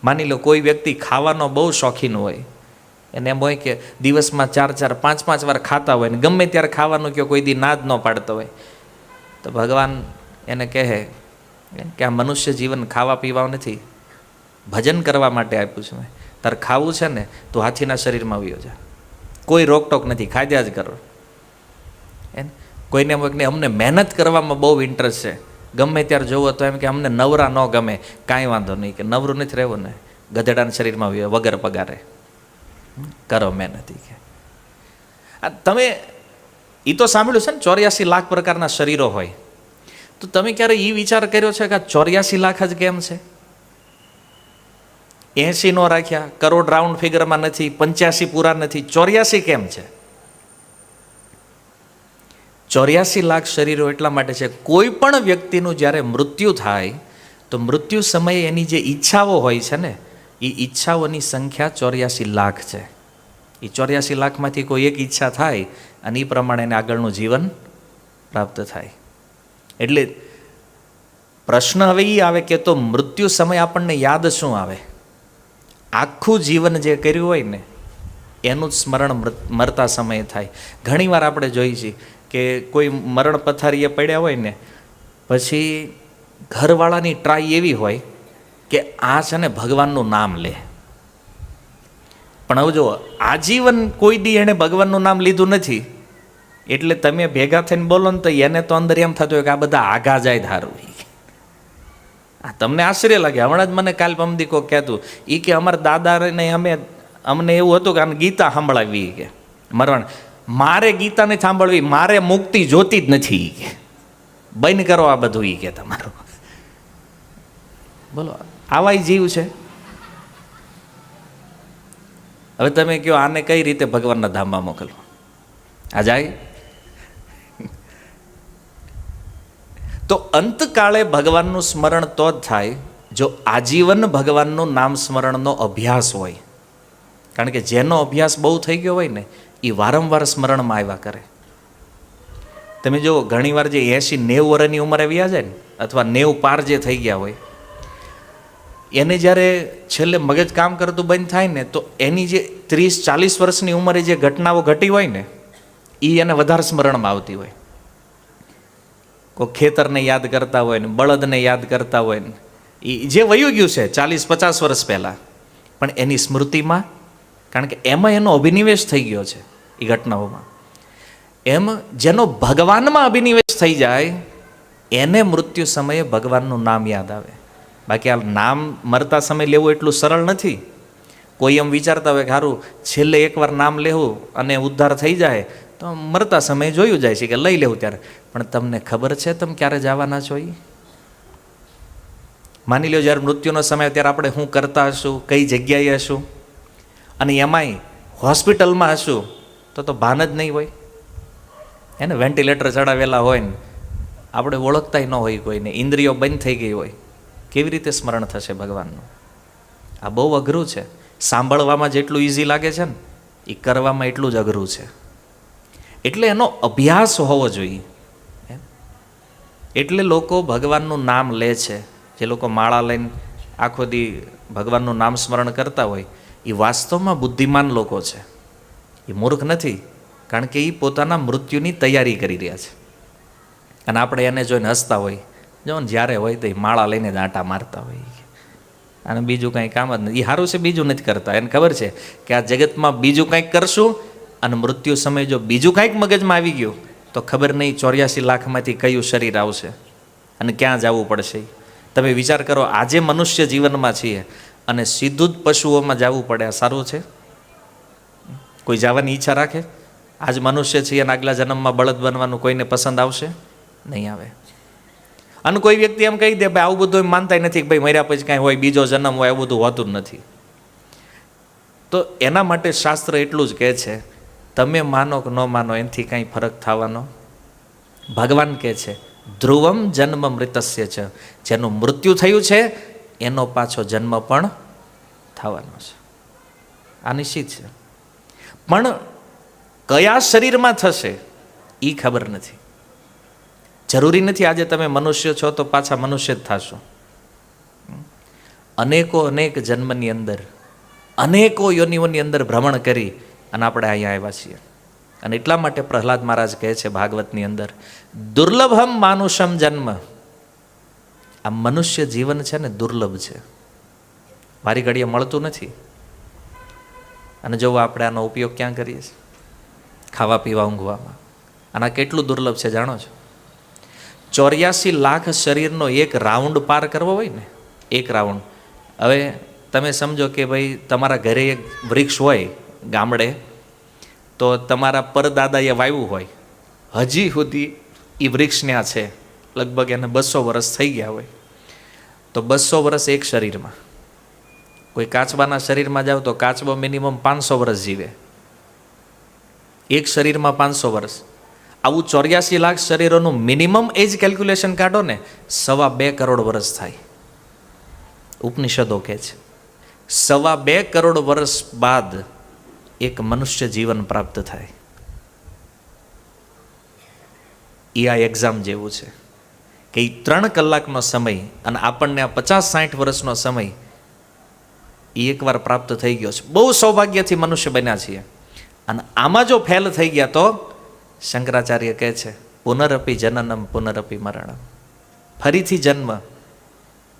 માની લો કોઈ વ્યક્તિ ખાવાનો બહુ શોખીન હોય, એને એમ હોય કે દિવસમાં 4-4, 5-5 વાર ખાતા હોય ને ગમે ત્યારે ખાવાનું કે કોઈ દી ના જ ન પાડતો હોય, તો ભગવાન એને કહે કે આ મનુષ્ય જીવન ખાવા પીવા નથી, ભજન કરવા માટે આપ્યું છે મેં. તારે ખાવું છે ને તો હાથીના શરીરમાં આવ્યો છે, કોઈ રોકટોક નથી, ખાધ્યા જ કરો. કોઈને એમ કે અમને મહેનત કરવામાં બહુ ઇન્ટરેસ્ટ છે, ગમે ત્યારે જોવો તો એમ કે અમને નવરા ન ગમે, કાંઈ વાંધો નહીં, કે નવરું નથી રહેવું ને, ગધેડાના શરીરમાં આવ્યો વગર પગારે કરો મહેનત. કે તમે એ તો સાંભળ્યું છે ને 84 લાખ પ્રકારના શરીરો હોય, તો તમે ક્યારે એ વિચાર કર્યો છે કે આ 84 લાખ જ કેમ છે? 80 નો રાખ્યા, કરોડ રાઉન્ડ ફિગરમાં નથી, 85 પૂરા નથી, 84 કેમ છે? 84 લાખ શરીરો એટલા માટે છે, કોઈ પણ વ્યક્તિનું જ્યારે મૃત્યુ થાય તો મૃત્યુ સમયે એની જે ઈચ્છાઓ હોય છે ને, એ ઈચ્છાઓની સંખ્યા 84 લાખ છે. એ 84 લાખમાંથી કોઈ એક ઈચ્છા થાય અને એ પ્રમાણે એને આગળનું જીવન પ્રાપ્ત થાય. એટલે પ્રશ્ન હવે એ આવે કે તો મૃત્યુ સમય આપણને યાદ શું આવે? આખું જીવન જે કર્યું હોય ને એનું જ સ્મરણ મરતા સમયે થાય. ઘણીવાર આપણે જોઈએ છીએ કે કોઈ મરણ પથારીએ પડ્યા હોય ને પછી ઘરવાળાની ટ્રાય એવી હોય કે આ છે ને ભગવાનનું નામ લે, પણ હવે જો આજીવન કોઈ દી એણે ભગવાનનું નામ લીધું નથી, એટલે તમે ભેગા થઈને બોલો ને તો એને તો અંદર એમ થતું હોય કે આ બધા આગા જાય ધારું. તમને આશ્ચર્ય લાગે. હમણાં જ મને કાલ પમદી કોક કહેતું, એ કે અમારા દાદાને અમને એવું હતું કે આને ગીતા સાંભળાવી, કે મરણ મારે ગીતા નથી સાંભળવી, મારે મુક્તિ જોતી જ નથી, કે બંધ કરો આ બધું, એ કે તમારું. બોલો આવાય જીવ છે. હવે તમે કહો આને કઈ રીતે ભગવાનના ધામમાં મોકલવો? આ જાય તો અંતકાળે ભગવાનનું સ્મરણ તો જ થાય જો આજીવન ભગવાનનું નામ સ્મરણનો અભ્યાસ હોય. કારણ કે જેનો અભ્યાસ બહુ થઈ ગયો હોય ને એ વારંવાર સ્મરણમાં આવ્યા કરે. તમે જો ઘણીવાર જે 80-90 વર્ષની ઉંમરે આવ્યા જાય ને, અથવા 90 પાર જે થઈ ગયા હોય, એને જ્યારે છેલ્લે મગજ કામ કરતું બંધ થાય ને તો એની જે 30-40 વર્ષની ઉંમરે જે ઘટનાઓ ઘટી હોય ને એ એને વધારે સ્મરણમાં આવતી હોય. કોઈ ખેતરને યાદ કરતા હોય ને, બળદને યાદ કરતા હોય ને, એ જે વયું ગયું છે 40-50 વર્ષ પહેલાં, પણ એની સ્મૃતિમાં, કારણ કે એમાં એનો અભિનિવેશ થઈ ગયો છે એ ઘટનાઓમાં. એમ જેનો ભગવાનમાં અભિનિવેશ થઈ જાય એને મૃત્યુ સમયે ભગવાનનું નામ યાદ આવે. બાકી આ નામ મરતા સમય લેવું એટલું સરળ નથી. કોઈ એમ વિચારતા હોય કે સારું છેલ્લે એકવાર નામ લેવું અને ઉદ્ધાર થઈ જાય તો મરતા સમયે જોયું જાય છે કે લઈ લેવું ત્યારે. પણ તમને ખબર છે તમે ક્યારે જવાના છો? એ માની લો જ્યારે મૃત્યુનો સમય ત્યારે આપણે શું કરતા હશું, કઈ જગ્યાએ હશું, અને એમાંય હોસ્પિટલમાં હશું તો ભાન જ નહીં હોય. એને વેન્ટિલેટર ચડાવેલા હોય ને આપણે ઓળખતાય ન હોય કોઈને, ઇન્દ્રિયો બંધ થઈ ગઈ હોય, કેવી રીતે સ્મરણ થશે ભગવાનનું? આ બહુ અઘરું છે. સાંભળવામાં જેટલું ઇઝી લાગે છે ને એ કરવામાં એટલું જ અઘરું છે. એટલે એનો અભ્યાસ હોવો જોઈએ. એટલે લોકો ભગવાનનું નામ લે છે. જે લોકો માળા લઈને આખો દી ભગવાનનું નામ સ્મરણ કરતા હોય એ વાસ્તવમાં બુદ્ધિમાન લોકો છે, એ મૂર્ખ નથી. કારણ કે એ પોતાના મૃત્યુની તૈયારી કરી રહ્યા છે. અને આપણે એને જોઈને હસતા હોય, જો ને જ્યારે હોય તો એ માળા લઈને જ આંટા મારતા હોય, અને બીજું કંઈ કામ જ નથી. એ સારું છે, બીજું નથી કરતા. એને ખબર છે કે આ જગતમાં બીજું કંઈક કરશું અને મૃત્યુ સમયે જો બીજું કંઈક મગજમાં આવી ગયું તો ખબર નહીં 84 લાખમાંથી કયું શરીર આવશે અને ક્યાં જવું પડશે. તમે વિચાર કરો, આજે મનુષ્ય જીવનમાં છીએ અને સીધું જ પશુઓમાં જવું પડે. આ સારું છે? કોઈ જવાની ઈચ્છા રાખે? આજ મનુષ્ય છીએ અને આગલા જન્મમાં બળદ બનવાનું કોઈને પસંદ આવશે? નહીં આવે. અને કોઈ વ્યક્તિ એમ કહી દે ભાઈ આવું બધું એમ માનતા નથી કે ભાઈ મર્યા પછી કાંઈ હોય, બીજો જન્મ હોય, એવું બધું હોતું જ નથી. તો એના માટે શાસ્ત્ર એટલું જ કહે છે, તમે માનો કે ન માનો એનાથી કાંઈ ફરક થવાનો. ભગવાન કહે છે ધ્રુવમ જન્મ મૃતસ્ય છે, જેનું મૃત્યુ થયું છે એનો પાછો જન્મ પણ થવાનો છે. આ નિશ્ચિત છે. પણ કયા શરીરમાં થશે એ ખબર નથી. જરૂરી નથી આજે તમે મનુષ્ય છો તો પાછા મનુષ્ય જ થશો. અનેક જન્મની અંદર અનેકો યોનિઓની અંદર ભ્રમણ કરી અને આપણે અહીંયા આવ્યા છીએ. અને એટલા માટે પ્રહલાદ મહારાજ કહે છે ભાગવતની અંદર, દુર્લભમ માનુષમ જન્મ. આ મનુષ્ય જીવન છે ને દુર્લભ છે, વારી ઘડીએ મળતું નથી. અને જો આપણે આનો ઉપયોગ ક્યાં કરીએ છીએ? ખાવા પીવા ઊંઘવામાં. આના કેટલું દુર્લભ છે જાણો છો? 84 લાખ શરીરનો એક રાઉન્ડ પાર કરવો હોય ને, એક રાઉન્ડ. હવે તમે સમજો કે ભાઈ તમારા ઘરે એક વૃક્ષ હોય ગામડે, તો તમારા પરદાદાએ વાવ્યું હોય, હજી સુધી એ વૃક્ષ ત્યાં છે, લગભગ એને 200 વર્ષ થઈ ગયા હોય, તો 200 વર્ષ એક શરીરમાં. કોઈ કાચબાના શરીરમાં જાઓ તો કાચબો મિનિમમ 500 વર્ષ જીવે, એક શરીરમાં 500 વર્ષ. આવું 84 લાખ શરીરોનું મિનિમમ એજ કેલ્ક્યુલેશન કાઢો ને, 2.25 કરોડ વર્ષ થાય. ઉપનિષદો કહે છે 2.25 કરોડ વર્ષ બાદ એક મનુષ્ય જીવન પ્રાપ્ત થાય. એ આ એક્ઝામ જેવું છે કે એ 3 કલાકનો સમય અને આપણને આ 50-60 વર્ષનો સમય એ એકવાર પ્રાપ્ત થઈ ગયો છે. બહુ સૌભાગ્યથી મનુષ્ય બન્યા છીએ. અને આમાં જો ફેલ થઈ ગયા તો શંકરાચાર્ય કહે છે પુનરપી જનનમ પુનરપી મરણમ. ફરીથી જન્મ,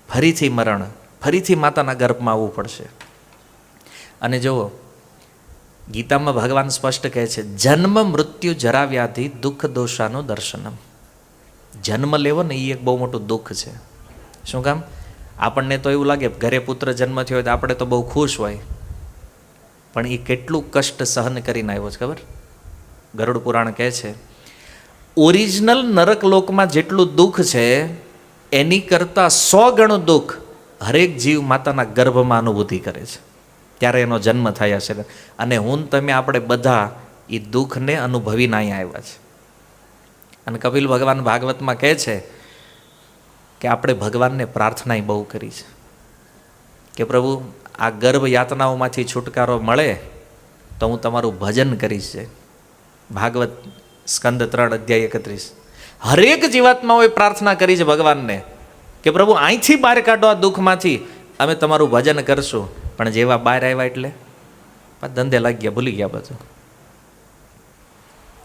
ફરીથી મરણ, ફરીથી માતાના ગર્ભમાં આવવું પડશે. અને જુઓ, ગીતામાં ભગવાન સ્પષ્ટ કહે છે જન્મ મૃત્યુ જરા વ્યાધિ દુઃખ દોષાનું દર્શનમ. જન્મ લેવો ને એ એક બહુ મોટું દુઃખ છે. શું કામ? આપણને તો એવું લાગે ઘરે પુત્ર જન્મ થયો હોય તો આપણે તો બહુ ખુશ હોય, પણ એ કેટલું કષ્ટ સહન કરીને આવ્યો છે ખબર? ગરુડ પુરાણ કહે છે ઓરિજિનલ નરક લોકમાં જેટલું દુઃખ છે એની કરતાં 100 ગણું દુઃખ હરેક જીવ માતાના ગર્ભમાં અનુભૂતિ કરે છે, ત્યારે એનો જન્મ થયા છે. અને હું તમે આપણે બધા એ દુઃખને અનુભવીને અહીંયા આવ્યા છે. અને કપિલ ભગવાન ભાગવતમાં કહે છે કે આપણે ભગવાનને પ્રાર્થના બહુ કરી છે કે પ્રભુ આ ગર્ભ યાતનાઓમાંથી છુટકારો મળે તો હું તમારું ભજન કરીશ. છે ભાગવત સ્કંદ 3 અધ્યાય 31. હરેક જીવાત્માઓએ પ્રાર્થના કરી છે ભગવાનને કે પ્રભુ અહીંથી બહાર કાઢો આ દુઃખમાંથી, અમે તમારું ભજન કરશું. પણ જેવા બહાર આવ્યા એટલે ધંધે લાગી ગયા, ભૂલી ગયા બધું,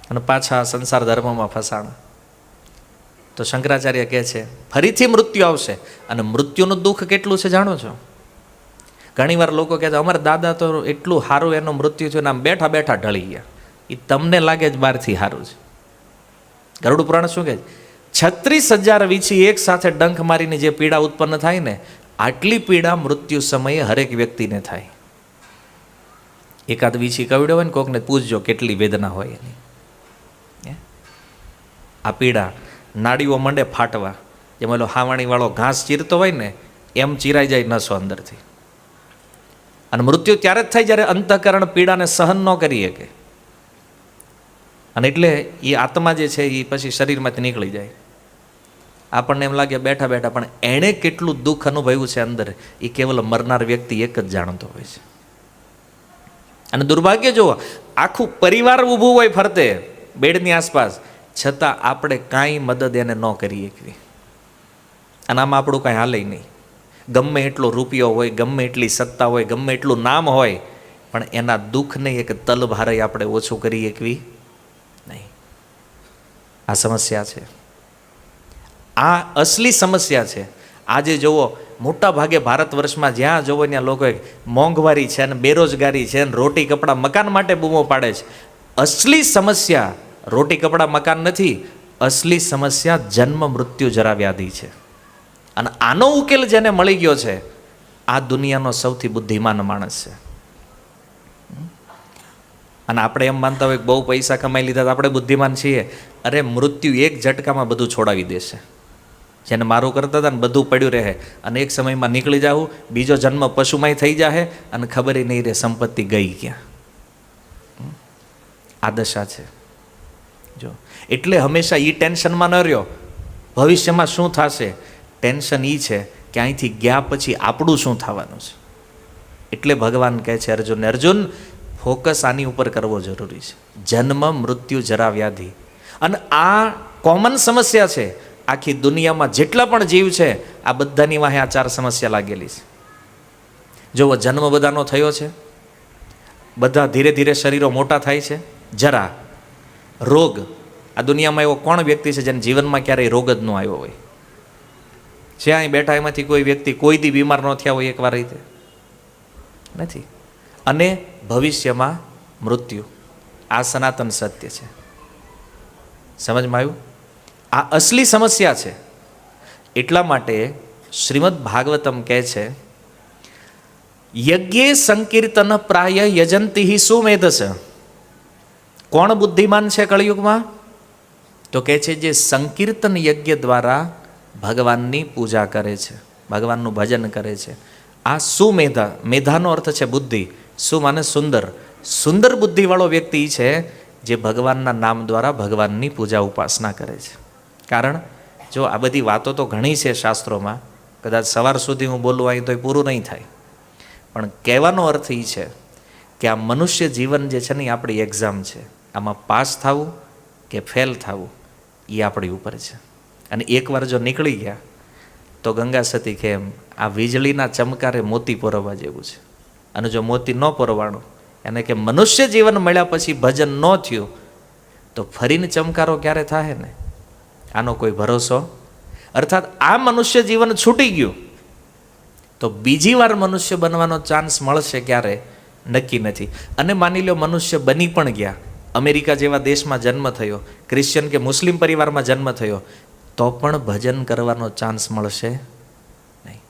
અને પાછા સંસાર ધર્મમાં ફસાણા. તો શંકરાચાર્ય કહે છે ફરીથી મૃત્યુ આવશે. અને મૃત્યુનું દુઃખ કેટલું છે જાણો છો? ઘણીવાર લોકો કહે છે અમારા દાદા તો એટલું સારું એનું મૃત્યુ થયું ને આમ બેઠા બેઠા ઢળી ગયા. એ તમને લાગે જ બહારથી સારું છે. ગરુડ પુરાણ શું કહે છે? 36,000 વીછી એક સાથે ડંખ મારીને જે પીડા ઉત્પન્ન થાય ને, આટલી પીડા મૃત્યુ સમયે હરેક વ્યક્તિને થાય. એકાદ વીછી કવડ્યો હોય ને કોકને પૂછજો કેટલી વેદના હોય એની. આ પીડા નાડીઓ મંડે ફાટવા, જેમ ઓલો હાવાણીવાળો ઘાસ ચીરતો હોય ને એમ ચીરાઈ જાય નસો અંદરથી. અને મૃત્યુ ત્યારે જ થાય જ્યારે અંતઃકરણ પીડાને સહન ન કરી શકે. અને એટલે એ આત્મા જે છે એ પછી શરીરમાંથી નીકળી જાય. આપણને એમ લાગે બેઠા બેઠા, પણ એણે કેટલું દુઃખ અનુભવ્યું છે અંદર એ કેવલ મરનાર વ્યક્તિ એક જ જાણતો હોય છે. અને દુર્ભાગ્ય જુઓ, આખું પરિવાર ઊભું હોય ફરતે બેડની આસપાસ, છતાં આપણે કાંઈ મદદ એને ન કરી શકવી. અને આમાં આપણું કાંઈ હાલે નહીં. ગમે એટલો રૂપિયો હોય, ગમે એટલી સત્તા હોય, ગમે એટલું નામ હોય, પણ એના દુઃખને એક તલભારે આપણે ઓછું કરી શકવી નહીં. આ સમસ્યા છે, આ અસલી સમસ્યા છે. આજે જુઓ, મોટા ભાગે ભારત વર્ષમાં જ્યાં જોવો ત્યાં લોકો મોંઘવારી છે ને બેરોજગારી છે ને રોટી કપડાં મકાન માટે બૂમો પાડે છે. અસલી સમસ્યા રોટી કપડાં મકાન નથી, અસલી સમસ્યા જન્મ મૃત્યુ જરા વ્યાધિ છે. અને આનો ઉકેલ જેને મળી ગયો છે, આ દુનિયાનો સૌથી બુદ્ધિમાન માણસ છે. અને આપણે એમ માનતા હોય કે બહુ પૈસા કમાઈ લીધા તો આપણે બુદ્ધિમાન છીએ. અરે મૃત્યુ એક ઝટકામાં બધું છોડાવી દેશે. જેને મારું કરતા હતા ને બધું પડ્યું રહે, અને એક સમયમાં નીકળી જાવું, બીજો જન્મ પશુમાંય થઈ જાય અને ખબર નહીં રહે સંપત્તિ ગઈ ક્યાં. આ દશા છે. જો એટલે હંમેશા એ ટેન્શનમાં ન રહ્યો ભવિષ્યમાં શું થશે. ટેન્શન એ છે કે અહીંથી ગયા પછી આપણું શું થવાનું છે. એટલે ભગવાન કહે છે અર્જુન, અર્જુન ફોકસ આની ઉપર કરવો જરૂરી છે. જન્મ મૃત્યુ જરા વ્યાધિ. અને આ કોમન સમસ્યા છે. આખી દુનિયામાં જેટલા પણ જીવ છે આ બધાની વાહે આ 4 સમસ્યા લાગેલી છે. જો જન્મ બધાનો થયો છે, બધા ધીરે ધીરે શરીરો મોટા થાય છે, જરા રોગ, આ દુનિયામાં એવો કોણ વ્યક્તિ છે જેને જીવનમાં ક્યારેય રોગ જ ન આવ્યો હોય? છે અહીં બેઠા એમાંથી કોઈ વ્યક્તિ કોઈ દી બીમાર ન થયા હોય એકવાર રીતે? નથી. અને ભવિષ્યમાં મૃત્યુ, આ સનાતન સત્ય છે. સમજમાં આવ્યું? આ અસલી સમસ્યા છે. એટલા માટે શ્રીમદ ભાગવતમ કહે છે, યજ્ઞે સંકીર્તન પ્રાય યજંતી સુમેધસ. કોણ બુદ્ધિમાન છે કળિયુગમાં? તો કહે છે જે સંકીર્તન યજ્ઞ દ્વારા ભગવાનની પૂજા કરે છે, ભગવાનનું ભજન કરે છે. આ સુમેધા, મેધાનો અર્થ છે બુદ્ધિ, સુ માને સુંદર, સુંદર બુદ્ધિવાળો વ્યક્તિ છે જે ભગવાનના નામ દ્વારા ભગવાનની પૂજા ઉપાસના કરે છે. કારણ જો આ બધી વાતો તો ઘણી છે શાસ્ત્રોમાં, કદાચ સવાર સુધી હું બોલું અહીં તો એ પૂરું નહીં થાય, પણ કહેવાનો અર્થ એ છે કે આ મનુષ્ય જીવન જે છે ને એ આપણી એક્ઝામ છે. આમાં પાસ થવું કે ફેલ થવું એ આપણી ઉપર છે. અને એકવાર જો નીકળી ગયા તો ગંગા સતી કે એમ આ વીજળીના ચમકારે મોતી પરોવવા જેવું છે. અને જો મોતી ન પરોવાણું, એને કે મનુષ્ય જીવન મળ્યા પછી ભજન ન થયું તો ફરીને ચમકારો ક્યારે થાય ને, આનો કોઈ ભરોસો. અર્થાત આ મનુષ્ય જીવન છૂટી ગયું તો બીજી વાર મનુષ્ય બનવાનો ચાન્સ મળશે ક્યારે નક્કી નથી. અને માની લો મનુષ્ય બની પણ ગયા, અમેરિકા જેવા દેશમાં જન્મ થયો, ક્રિશ્ચિયન કે મુસ્લિમ પરિવારમાં જન્મ થયો, તો પણ ભજન કરવાનો ચાન્સ મળશે નહીં.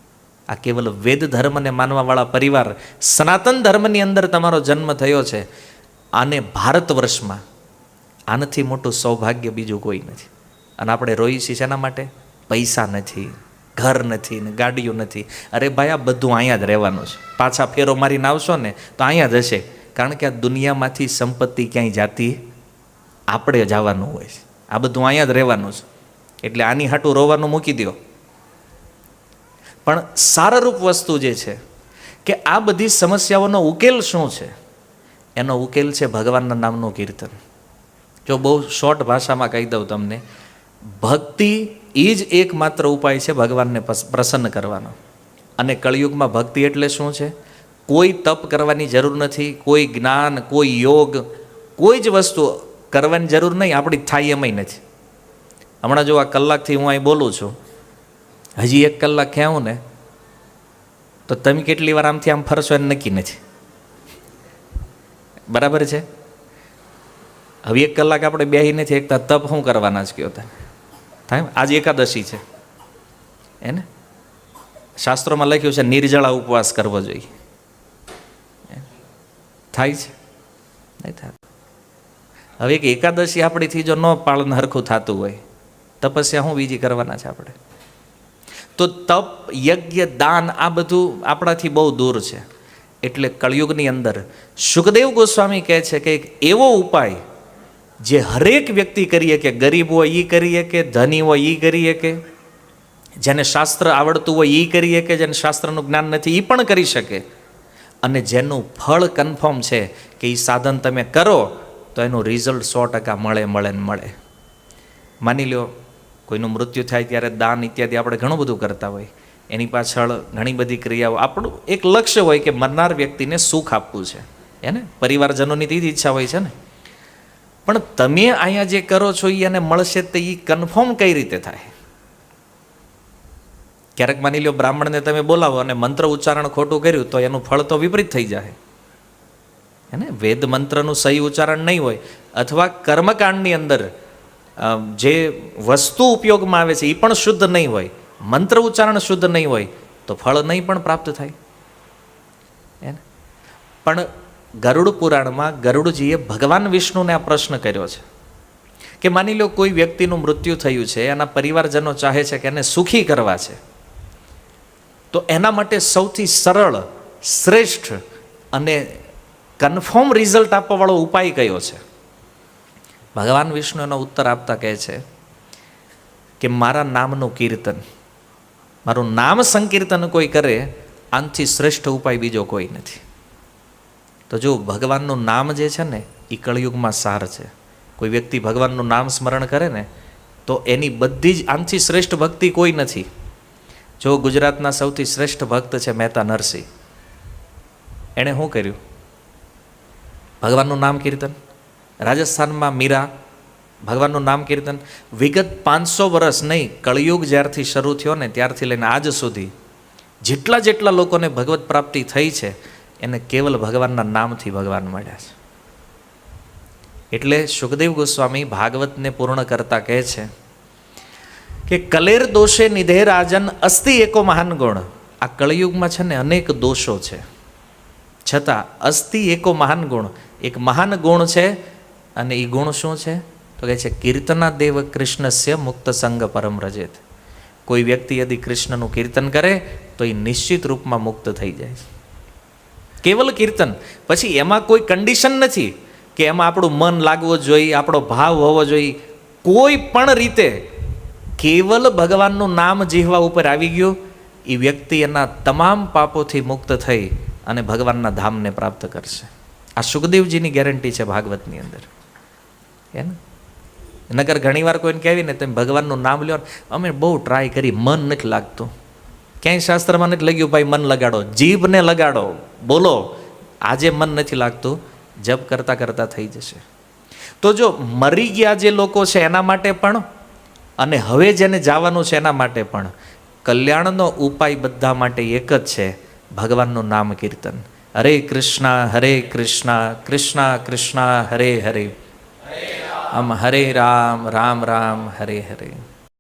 આ કેવલ વેદ ધર્મને માનવાવાળા પરિવાર, સનાતન ધર્મની અંદર તમારો જન્મ થયો છે, આને ભારત વર્ષમાં આનાથી મોટું સૌભાગ્ય બીજું કોઈ નથી. અને આપણે રોઈએ છીએ શેના માટે? પૈસા નથી, ઘર નથી ને ગાડીઓ નથી. અરે ભાઈ આ બધું અહીંયા જ રહેવાનું છે. પાછા ફેરો મારીને આવશો ને તો અહીંયા જ હશે. કારણ કે આ દુનિયામાંથી સંપત્તિ ક્યાંય જાતી આપણે જવાનું હોય છે. આ બધું અહીંયા જ રહેવાનું છે. એટલે આની હાટું રોવાનું મૂકી દો. પણ સારરૂપ વસ્તુ જે છે કે આ બધી સમસ્યાઓનો ઉકેલ શું છે? એનો ઉકેલ છે ભગવાનના નામનું કીર્તન. જો બહુ શોર્ટ ભાષામાં કહી દઉં તમને, ભક્તિ એ જ એકમાત્ર ઉપાય છે ભગવાનને પ્રસન્ન કરવાનો. અને કળિયુગમાં ભક્તિ એટલે શું છે? કોઈ તપ કરવાની જરૂર નથી, કોઈ જ્ઞાન, કોઈ યોગ, કોઈ જ વસ્તુ કરવાની જરૂર નહીં, આપણી થાય એમાંય નથી. હમણાં જો આ કલાકથી હું અહીં બોલું છું, હજી 1 કલાક ખેવું ને તો તમે કેટલી વાર આમથી આમ ફરશો એને નક્કી નથી. બરાબર છે? હવે 1 કલાક આપણે બેહી નથી એકતા, તપ શું કરવાના જ કયો થાય? આજે એકાદશી છે એને શાસ્ત્રોમાં લખ્યું છે નિર્જળા ઉપવાસ કરવો જોઈએ. થાય છે? નહીં થાય. હવે એક એકાદશી આપણીથી જો ન પાલન હરખું થતું હોય, તપસ્યા શું બીજી કરવાના છે આપણે? તો તપ, યજ્ઞ, દાન આ બધું આપણાથી બહુ દૂર છે. એટલે કળિયુગની અંદર સુખદેવ ગોસ્વામી કહે છે કે એક એવો ઉપાય જે હરેક વ્યક્તિ કરીએ, કે ગરીબ હોય એ કરીએ, કે ધની હોય એ કરીએ, કે જેને શાસ્ત્ર આવડતું હોય એ કરીએ, કે જેને શાસ્ત્રનું જ્ઞાન નથી એ પણ કરી શકે. અને જેનું ફળ કન્ફર્મ છે કે એ સાધન તમે કરો તો એનું રિઝલ્ટ 100% મળે ને મળે. માની લો કોઈનું મૃત્યુ થાય ત્યારે દાન ઇત્યાદિ આપણે ઘણું બધું કરતા હોય, એની પાછળ ઘણી બધી ક્રિયાઓ, આપણું એક લક્ષ્ય હોય કે મરનાર વ્યક્તિને સુખ આપવું છે, એને પરિવારજનોની તે જ ઈચ્છા હોય છે ને. પણ તમે અહીંયા જે કરો છો એ એને મળશે તો એ કન્ફર્મ કઈ રીતે થાય? ક્યારેક માની લો બ્રાહ્મણને તમે બોલાવો અને મંત્ર ઉચ્ચારણ ખોટું કર્યું તો એનું ફળ તો વિપરીત થઈ જાય. એને વેદ મંત્રનું સહી ઉચ્ચારણ નહીં હોય, અથવા કર્મકાંડની અંદર જે વસ્તુ ઉપયોગમાં આવે છે એ પણ શુદ્ધ નહીં હોય, મંત્ર ઉચ્ચારણ શુદ્ધ નહીં હોય તો ફળ નહીં પણ પ્રાપ્ત થાય. એને પણ ગરુડ પુરાણમાં ગરુડજીએ ભગવાન વિષ્ણુને આ પ્રશ્ન કર્યો છે કે માની લો કોઈ વ્યક્તિનું મૃત્યુ થયું છે, એના પરિવારજનો ચાહે છે કે એને સુખી કરવા છે, તો એના માટે સૌથી સરળ, શ્રેષ્ઠ અને કન્ફર્મ રિઝલ્ટ આપવાવાળો ઉપાય કયો છે? ભગવાન વિષ્ણુ એનો ઉત્તર આપતા કહે છે કે મારા નામનું કીર્તન, મારું નામ સંકીર્તન કોઈ કરે આનાથી શ્રેષ્ઠ ઉપાય બીજો કોઈ નથી. તો જો ભગવાનનું નામ જે છે ને એ કળિયુગમાં સાર છે. કોઈ વ્યક્તિ ભગવાનનું નામ સ્મરણ કરે ને તો એની બધી જ આનાથી શ્રેષ્ઠ ભક્તિ કોઈ નથી. જો ગુજરાતના સૌથી શ્રેષ્ઠ ભક્ત છે મહેતા નરસિંહ, એણે શું કર્યું? ભગવાનનું નામ કીર્તન. રાજસ્થાનમાં મીરા, ભગવાનનું નામ કીર્તન. વિગત 500 વર્ષ નહીં, કળિયુગ જ્યારથી શરૂ થયો ને ત્યારથી લઈને આજ સુધી જેટલા લોકોને ભગવત પ્રાપ્તિ થઈ છે એને કેવલ ભગવાનના નામથી ભગવાન મળ્યા છે. એટલે સુખદેવ ગોસ્વામી ભાગવતને પૂર્ણ કરતા કહે છે કે કલેર દોષે નિધે રાજન અસ્તિ એકો મહાન ગુણ. આ કળિયુગમાં છે ને અનેક દોષો છે, છતાં અસ્તિ એકો મહાન ગુણ, એક મહાન ગુણ છે. અને એ ગુણ શું છે? તો કહે છે કીર્તના દેવ કૃષ્ણસ્ય મુક્ત સંગ પરમ રજેત. કોઈ વ્યક્તિ યદિ કૃષ્ણનું કીર્તન કરે તો એ નિશ્ચિત રૂપમાં મુક્ત થઈ જાય. કેવલ કીર્તન, પછી એમાં કોઈ કન્ડિશન નથી કે એમાં આપણું મન લાગવું જોઈએ, આપણો ભાવ હોવો જોઈએ. કોઈ પણ રીતે કેવલ ભગવાનનું નામ જીહવા ઉપર આવી ગયું, એ વ્યક્તિ એના તમામ પાપોથી મુક્ત થઈ અને ભગવાનના ધામને પ્રાપ્ત કરશે. આ સુખદેવજીની ગેરંટી છે ભાગવતની અંદર. હે ને? નકર ઘણીવાર કોઈને કહેવી ને તમે ભગવાનનું નામ લ્યો, અમે બહુ ટ્રાય કરી, મન નથી લાગતું. ક્યાંય શાસ્ત્રમાં નથી લખ્યું ભાઈ મન લગાડો, જીભને લગાડો, બોલો. આજે મન નથી લાગતું, જપ કરતાં કરતાં થઈ જશે. તો જો મરી ગયા જે લોકો છે એના માટે પણ, અને હવે જેને જવાનું છે એના માટે પણ કલ્યાણનો ઉપાય બધા માટે એક જ છે, ભગવાનનું નામ કીર્તન. હરે કૃષ્ણ કૃષ્ણ કૃષ્ણ હરે હરે, હરે રામ રામ રામ હરે હરે.